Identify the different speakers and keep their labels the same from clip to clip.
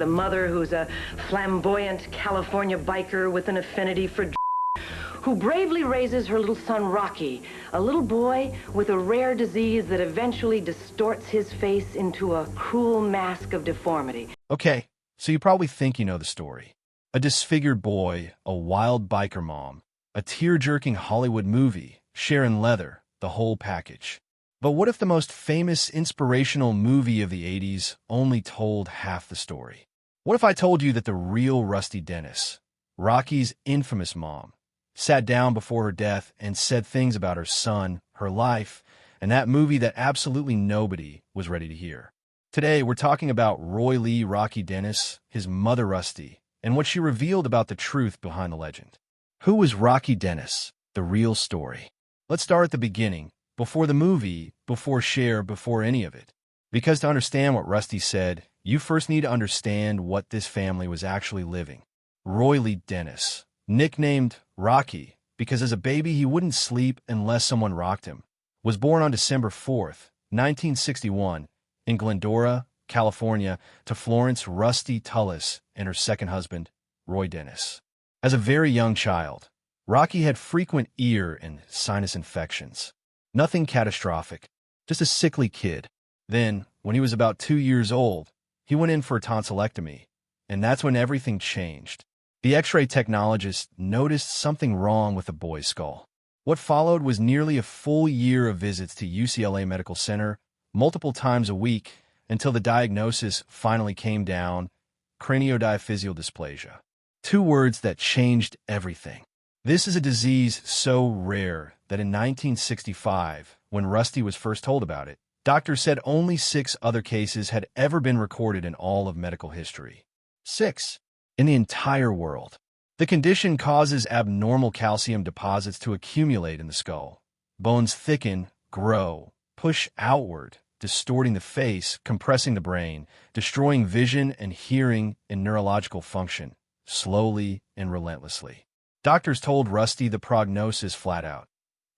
Speaker 1: The mother, who's a flamboyant California biker with an affinity for who bravely raises her little son, Rocky, a little boy with a rare disease that eventually distorts his face into a cruel mask of deformity.
Speaker 2: Okay, so you probably think you know the story. A disfigured boy, a wild biker mom, a tear-jerking Hollywood movie, Sharon Leather, the whole package. But what if the most famous inspirational movie of the 80s only told half the story? What if I told you that the real Rusty Dennis, Rocky's infamous mom, sat down before her death and said things about her son, her life, and that movie that absolutely nobody was ready to hear? Today, we're talking about Roy Lee Rocky Dennis, his mother Rusty, and what she revealed about the truth behind the legend. Who was Rocky Dennis? The real story. Let's start at the beginning, before the movie, before Cher, before any of it. Because to understand what Rusty said, you first need to understand what this family was actually living. Roy Lee Dennis, nicknamed Rocky because as a baby he wouldn't sleep unless someone rocked him, was born on December 4th, 1961, in Glendora, California, to Florence Rusty Tullis and her second husband, Roy Dennis. As a very young child, Rocky had frequent ear and sinus infections. Nothing catastrophic, just a sickly kid. Then, when he was about 2 years old, he went in for a tonsillectomy, and that's when everything changed. The X-ray technologist noticed something wrong with the boy's skull. What followed was nearly a full year of visits to UCLA Medical Center, multiple times a week, until the diagnosis finally came down: craniodiaphyseal dysplasia. 2 words that changed everything. This is a disease so rare that in 1965, when Rusty was first told about it, doctors said only 6 other cases had ever been recorded in all of medical history. 6. In the entire world. The condition causes abnormal calcium deposits to accumulate in the skull. Bones thicken, grow, push outward, distorting the face, compressing the brain, destroying vision and hearing and neurological function, slowly and relentlessly. Doctors told Rusty the prognosis flat out.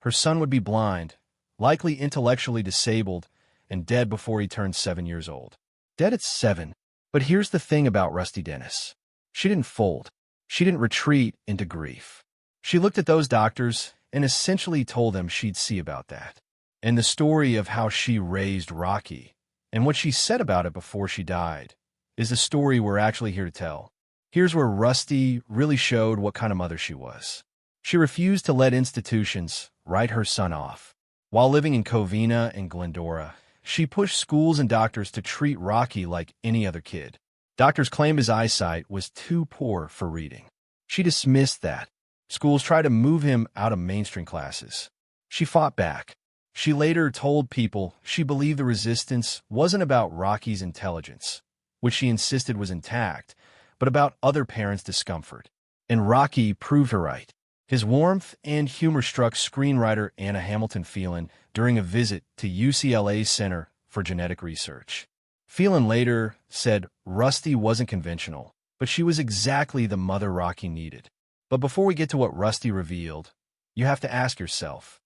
Speaker 2: Her son would be blind, likely intellectually disabled, and dead before he turned 7 years old. Dead at 7. But here's the thing about Rusty Dennis. She didn't fold. She didn't retreat into grief. She looked at those doctors and essentially told them she'd see about that. And the story of how she raised Rocky and what she said about it before she died is the story we're actually here to tell. Here's where Rusty really showed what kind of mother she was. She refused to let institutions write her son off. While living in Covina and Glendora, she pushed schools and doctors to treat Rocky like any other kid. Doctors claimed his eyesight was too poor for reading. She dismissed that. Schools tried to move him out of mainstream classes. She fought back. She later told people she believed the resistance wasn't about Rocky's intelligence, which she insisted was intact, but about other parents' discomfort. And Rocky proved her right. His warmth and humor struck screenwriter Anna Hamilton Phelan during a visit to UCLA's Center for Genetic Research. Phelan later said Rusty wasn't conventional, but she was exactly the mother Rocky needed. But before we get to what Rusty revealed, you have to ask yourself,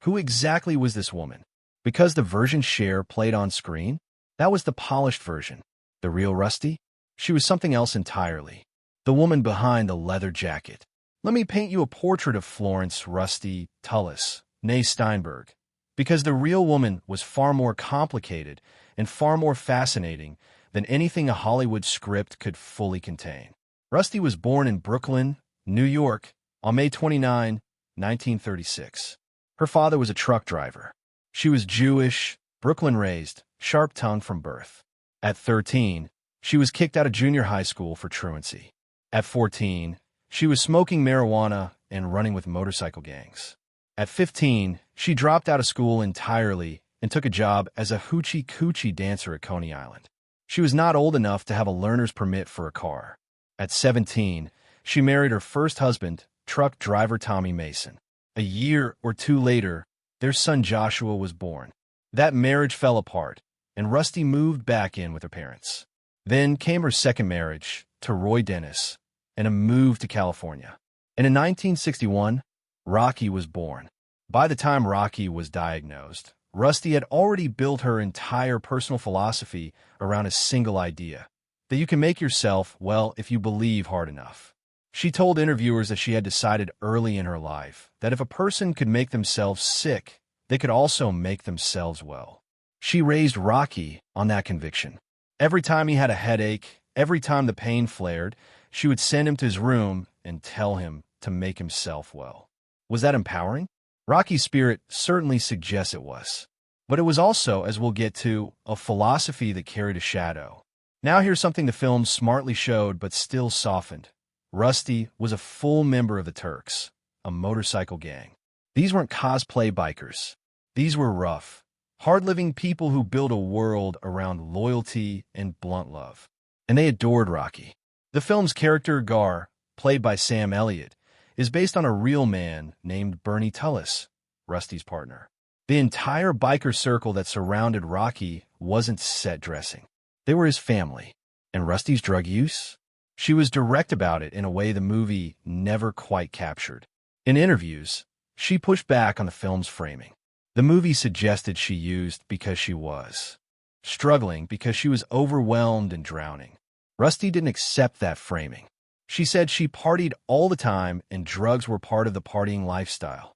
Speaker 2: who exactly was this woman? Because the version Cher played on screen, that was the polished version. The real Rusty? She was something else entirely. The woman behind the leather jacket. Let me paint you a portrait of Florence Rusty Tullis, née Steinberg, because the real woman was far more complicated and far more fascinating than anything a Hollywood script could fully contain. Rusty was born in Brooklyn, New York, on May 29, 1936. Her father was a truck driver. She was Jewish, Brooklyn-raised, sharp-tongued from birth. At 13, she was kicked out of junior high school for truancy. At 14, she was smoking marijuana and running with motorcycle gangs. At 15, she dropped out of school entirely and took a job as a hoochie-coochie dancer at Coney Island. She was not old enough to have a learner's permit for a car. At 17, she married her first husband, truck driver Tommy Mason. A year or 2 later, their son Joshua was born. That marriage fell apart, and Rusty moved back in with her parents. Then came her second marriage to Roy Dennis and a move to California. And in 1961, Rocky was born. By the time Rocky was diagnosed, Rusty had already built her entire personal philosophy around a single idea: that you can make yourself well if you believe hard enough. She told interviewers that she had decided early in her life that if a person could make themselves sick, they could also make themselves well. She raised Rocky on that conviction. Every time he had a headache, every time the pain flared, she would send him to his room and tell him to make himself well. Was that empowering? Rocky's spirit certainly suggests it was. But it was also, as we'll get to, a philosophy that carried a shadow. Now here's something the film smartly showed but still softened. Rusty was a full member of the Turks, a motorcycle gang. These weren't cosplay bikers. These were rough, hard-living people who built a world around loyalty and blunt love. And they adored Rocky. The film's character, Gar, played by Sam Elliott, is based on a real man named Bernie Tullis, Rusty's partner. The entire biker circle that surrounded Rocky wasn't set dressing. They were his family. And Rusty's drug use? She was direct about it in a way the movie never quite captured. In interviews, she pushed back on the film's framing. The movie suggested she used because she was struggling, because she was overwhelmed and drowning. Rusty didn't accept that framing. She said she partied all the time and drugs were part of the partying lifestyle.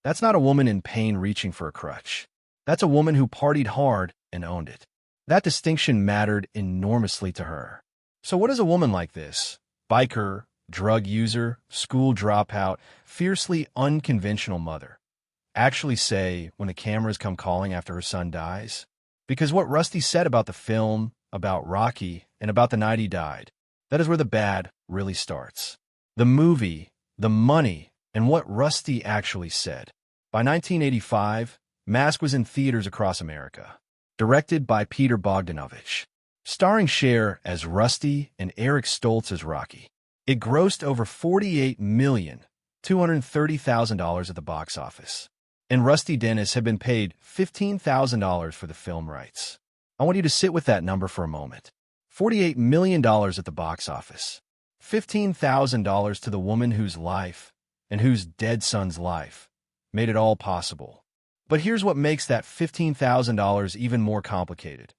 Speaker 2: That's not a woman in pain reaching for a crutch. That's a woman who partied hard and owned it. That distinction mattered enormously to her. So what does a woman like this, biker, drug user, school dropout, fiercely unconventional mother, actually say when the cameras come calling after her son dies? Because what Rusty said about the film, about Rocky, and about the night he died, that is where the bad really starts. The movie, the money, and what Rusty actually said. By 1985, Mask was in theaters across America. Directed by Peter Bogdanovich. Starring Cher as Rusty and Eric Stoltz as Rocky. It grossed over $48,230,000 at the box office. And Rusty Dennis had been paid $15,000 for the film rights. I want you to sit with that number for a moment. $48 million at the box office. $15,000 to the woman whose life, and whose dead son's life, made it all possible. But here's what makes that $15,000 even more complicated.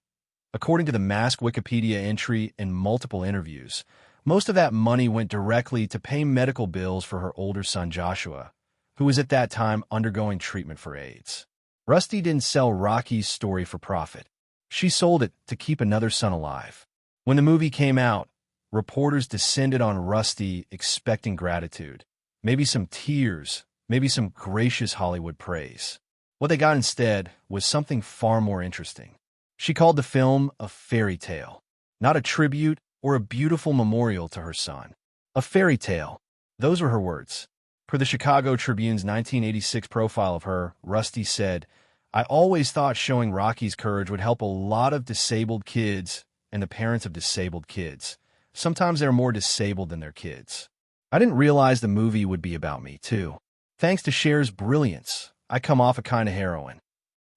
Speaker 2: According to the Mask Wikipedia entry and multiple interviews, most of that money went directly to pay medical bills for her older son Joshua, who was at that time undergoing treatment for AIDS. Rusty didn't sell Rocky's story for profit. She sold it to keep another son alive. When the movie came out, reporters descended on Rusty expecting gratitude, maybe some tears, maybe some gracious Hollywood praise. What they got instead was something far more interesting. She called the film a fairy tale, not a tribute or a beautiful memorial to her son. A fairy tale. Those were her words. Per the Chicago Tribune's 1986 profile of her, Rusty said, "I always thought showing Rocky's courage would help a lot of disabled kids and the parents of disabled kids. Sometimes they're more disabled than their kids. I didn't realize the movie would be about me, too. Thanks to Cher's brilliance, I come off a kind of heroine."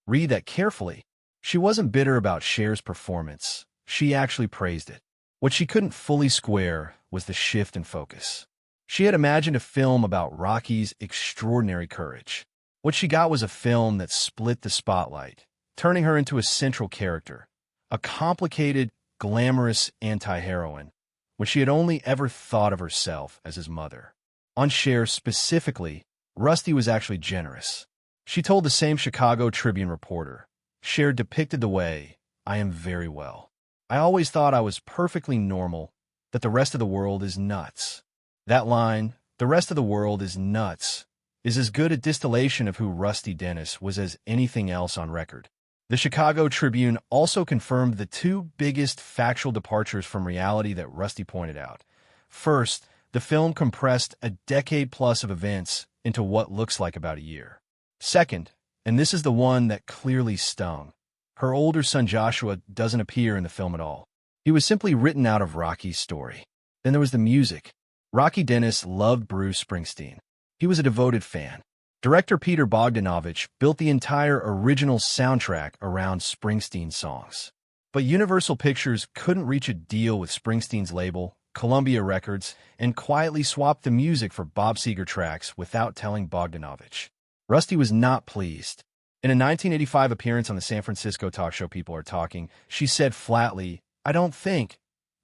Speaker 2: Read that carefully. She wasn't bitter about Cher's performance. She actually praised it. What she couldn't fully square was the shift in focus. She had imagined a film about Rocky's extraordinary courage. What she got was a film that split the spotlight, turning her into a central character, a complicated, glamorous anti-heroine, when she had only ever thought of herself as his mother. On Cher specifically, Rusty was actually generous. She told the same Chicago Tribune reporter, "Cher depicted the way I am very well. I always thought I was perfectly normal, that the rest of the world is nuts." That line, "the rest of the world is nuts," is as good a distillation of who Rusty Dennis was as anything else on record. The Chicago Tribune also confirmed the two biggest factual departures from reality that Rusty pointed out. First, the film compressed a decade-plus of events into what looks like about a year. Second, and this is the one that clearly stung, her older son Joshua doesn't appear in the film at all. He was simply written out of Rocky's story. Then there was the music. Rocky Dennis loved Bruce Springsteen. He was a devoted fan. Director Peter Bogdanovich built the entire original soundtrack around Springsteen songs. But Universal Pictures couldn't reach a deal with Springsteen's label, Columbia Records, and quietly swapped the music for Bob Seger tracks without telling Bogdanovich. Rusty was not pleased. In a 1985 appearance on the San Francisco talk show People Are Talking, she said flatly, "I don't think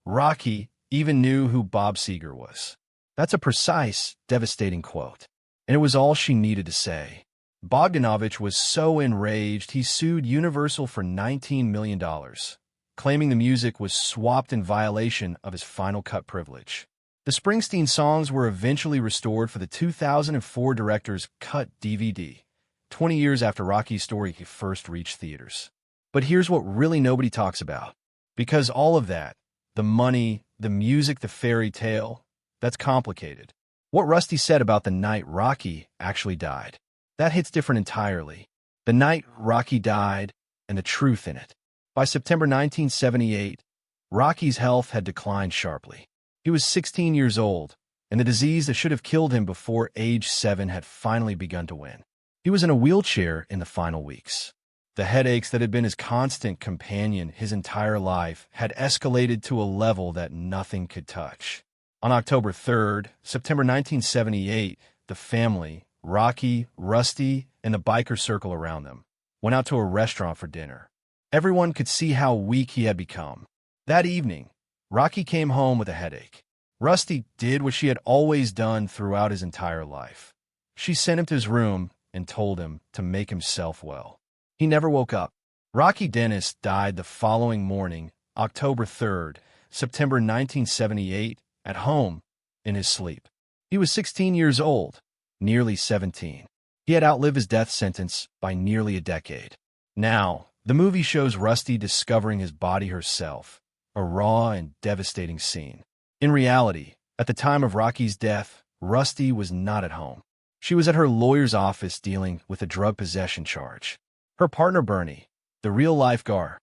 Speaker 2: Rocky even knew who Bob Seger was. That's a precise, devastating quote. And it was all she needed to say. Bogdanovich was so enraged he sued Universal for $19 million, claiming the music was swapped in violation of his final cut privilege. The Springsteen songs were eventually restored for the 2004 director's cut DVD, 20 years after Rocky's story first reached theaters. But here's what really nobody talks about. Because all of that, the money, the music, the fairy tale, that's complicated. What Rusty said about the night Rocky actually died, that hits different entirely. The night Rocky died and the truth in it. By September 1978, Rocky's health had declined sharply. He was 16 years old, and the disease that should have killed him before age 7 had finally begun to win. He was in a wheelchair in the final weeks. The headaches that had been his constant companion his entire life had escalated to a level that nothing could touch. On October 3rd, September 1978, the family, Rocky, Rusty, and the biker circle around them, went out to a restaurant for dinner. Everyone could see how weak he had become. That evening, Rocky came home with a headache. Rusty did what she had always done throughout his entire life. She sent him to his room and told him to make himself well. He never woke up. Rocky Dennis died the following morning, October 3rd, September 1978, at home, in his sleep. He was 16 years old, nearly 17. He had outlived his death sentence by nearly a decade. Now, the movie shows Rusty discovering his body herself, a raw and devastating scene. In reality, at the time of Rocky's death, Rusty was not at home. She was at her lawyer's office dealing with a drug possession charge. Her partner Bernie, the real-life Gar,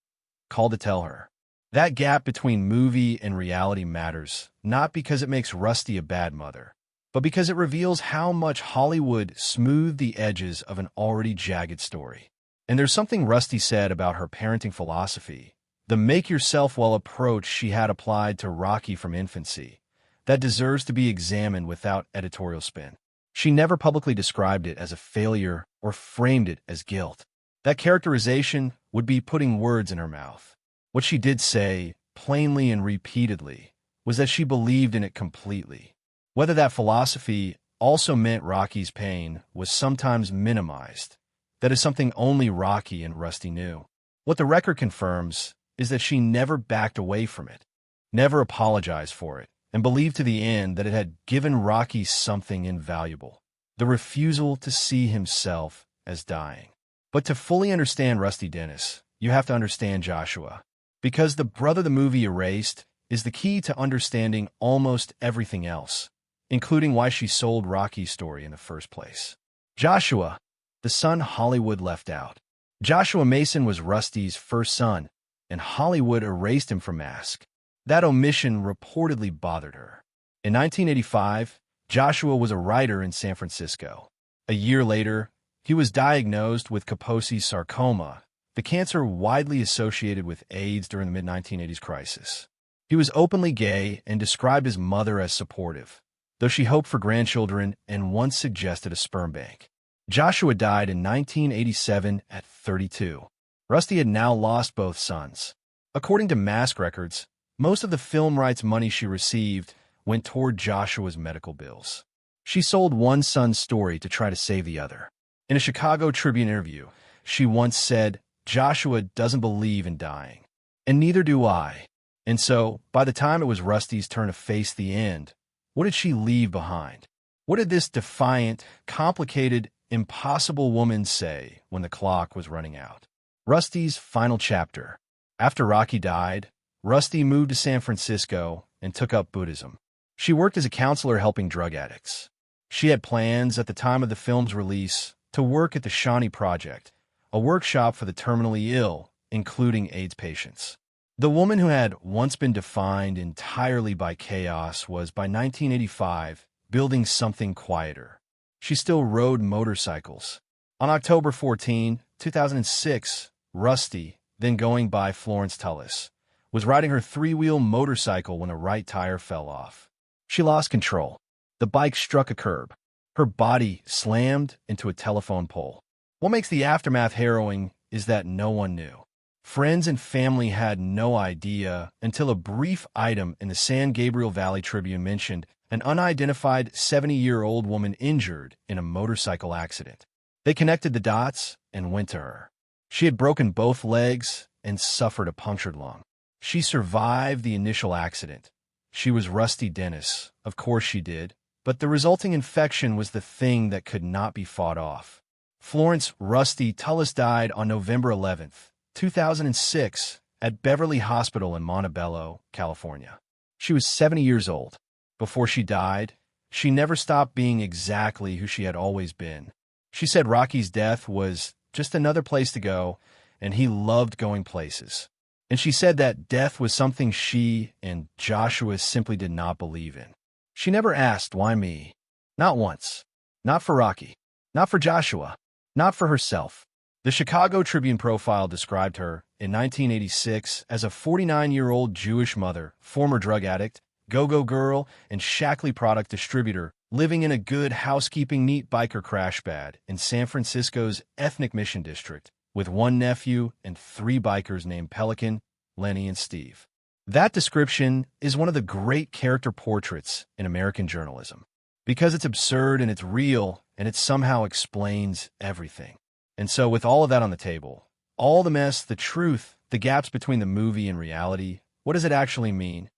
Speaker 2: called to tell her. That gap between movie and reality matters, not because it makes Rusty a bad mother, but because it reveals how much Hollywood smoothed the edges of an already jagged story. And there's something Rusty said about her parenting philosophy, the make-yourself-well approach she had applied to Rocky from infancy, that deserves to be examined without editorial spin. She never publicly described it as a failure or framed it as guilt. That characterization would be putting words in her mouth. What she did say, plainly and repeatedly, was that she believed in it completely. Whether that philosophy also meant Rocky's pain was sometimes minimized, that is something only Rocky and Rusty knew. What the record confirms is that she never backed away from it, never apologized for it, and believed to the end that it had given Rocky something invaluable, the refusal to see himself as dying. But to fully understand Rusty Dennis, you have to understand Joshua, because the brother the movie erased is the key to understanding almost everything else, including why she sold Rocky's story in the first place. Joshua, the son Hollywood left out. Joshua Mason was Rusty's first son, and Hollywood erased him from Mask. That omission reportedly bothered her. In 1985, Joshua was a writer in San Francisco. A year later, he was diagnosed with Kaposi's sarcoma, the cancer widely associated with AIDS during the mid-1980s crisis. He was openly gay and described his mother as supportive, though she hoped for grandchildren and once suggested a sperm bank. Joshua died in 1987 at 32. Rusty had now lost both sons. According to Mask Records, most of the film rights money she received went toward Joshua's medical bills. She sold one son's story to try to save the other. In a Chicago Tribune interview, she once said, "Joshua doesn't believe in dying, and neither do I." And so, by the time it was Rusty's turn to face the end, what did she leave behind? What did this defiant, complicated, impossible woman say when the clock was running out? Rusty's final chapter. After Rocky died, Rusty moved to San Francisco and took up Buddhism. She worked as a counselor helping drug addicts. She had plans at the time of the film's release to work at the Shawnee Project, a workshop for the terminally ill, including AIDS patients. The woman who had once been defined entirely by chaos was, by 1985, building something quieter. She still rode motorcycles. On October 14, 2006, Rusty, then going by Florence Tullis, was riding her three-wheel motorcycle when a right tire fell off. She lost control. The bike struck a curb. Her body slammed into a telephone pole. What makes the aftermath harrowing is that no one knew. Friends and family had no idea until a brief item in the San Gabriel Valley Tribune mentioned an unidentified 70-year-old woman injured in a motorcycle accident. They connected the dots and went to her. She had broken both legs and suffered a punctured lung. She survived the initial accident. She was Rusty Dennis, of course she did, but the resulting infection was the thing that could not be fought off. Florence "Rusty" Tullis died on November 11th, 2006, at Beverly Hospital in Montebello, California. She was 70 years old. Before she died, she never stopped being exactly who she had always been. She said Rocky's death was just another place to go, and he loved going places. And she said that death was something she and Joshua simply did not believe in. She never asked, why me? Not once. Not for Rocky. Not for Joshua. Not for herself. The Chicago Tribune profile described her in 1986 as a 49-year-old Jewish mother, former drug addict, go-go girl, and Shackley product distributor, living in a good housekeeping neat biker crash pad in San Francisco's ethnic Mission District, with one nephew and 3 bikers named Pelican, Lenny, and Steve. That description is one of the great character portraits in American journalism, because it's absurd and it's real, and it somehow explains everything. And so with all of that on the table, all the mess, the truth, the gaps between the movie and reality, what does it actually mean?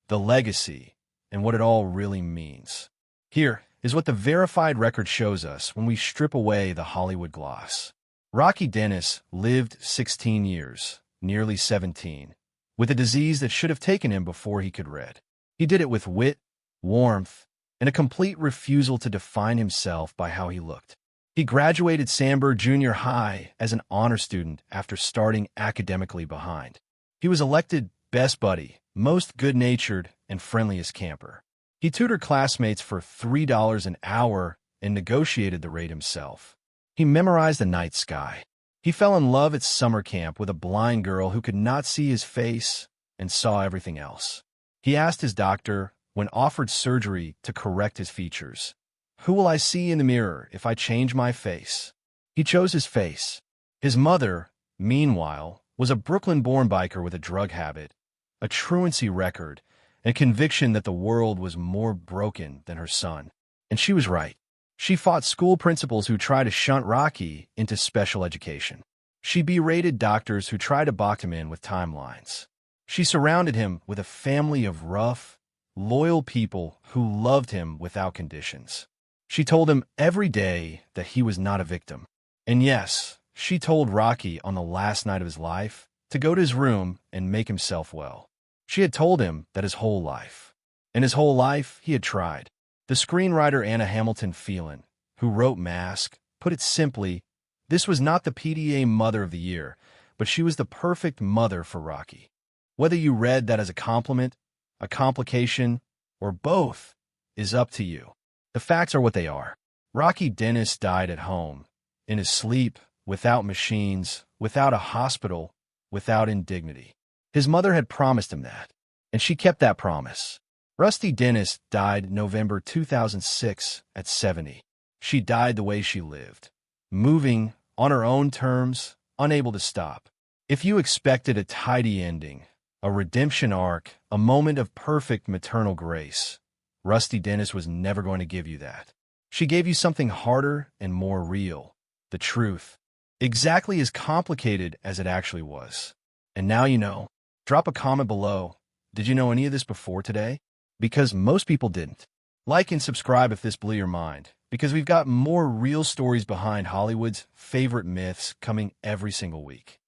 Speaker 2: The legacy, and what it all really means. Here is what the verified record shows us when we strip away the Hollywood gloss. Rocky Dennis lived 16 years, nearly 17, with a disease that should have taken him before he could read. He did it with wit, warmth, and a complete refusal to define himself by how he looked. He graduated Sandburg Junior High as an honor student after starting academically behind. He was elected best buddy, most good-natured, and friendliest camper. He tutored classmates for $3 an hour and negotiated the rate himself. He memorized the night sky. He fell in love at summer camp with a blind girl who could not see his face and saw everything else. He asked his doctor, when offered surgery to correct his features, "Who will I see in the mirror if I change my face?" He chose his face. His mother, meanwhile, was a Brooklyn-born biker with a drug habit, a truancy record, and conviction that the world was more broken than her son. And she was right. She fought school principals who tried to shunt Rocky into special education. She berated doctors who tried to box him in with timelines. She surrounded him with a family of rough, loyal people who loved him without conditions. She told him every day that he was not a victim. And yes, she told Rocky on the last night of his life to go to his room and make himself well. She had told him that his whole life. In his whole life, he had tried. The screenwriter Anna Hamilton Phelan, who wrote Mask, put it simply, this was not the PDA Mother of the Year, but she was the perfect mother for Rocky. Whether you read that as a compliment, a complication, or both is up to you. The facts are what they are. Rocky Dennis died at home, in his sleep, without machines, without a hospital, without indignity. His mother had promised him that, and she kept that promise. Rusty Dennis died November 2006 at 70. She died the way she lived, moving on her own terms, unable to stop. If you expected a tidy ending, a redemption arc, a moment of perfect maternal grace, Rusty Dennis was never going to give you that. She gave you something harder and more real, the truth, exactly as complicated as it actually was. And now you know. Drop a comment below. Did you know any of this before today? Because most people didn't. Like and subscribe if this blew your mind, because we've got more real stories behind Hollywood's favorite myths coming every single week.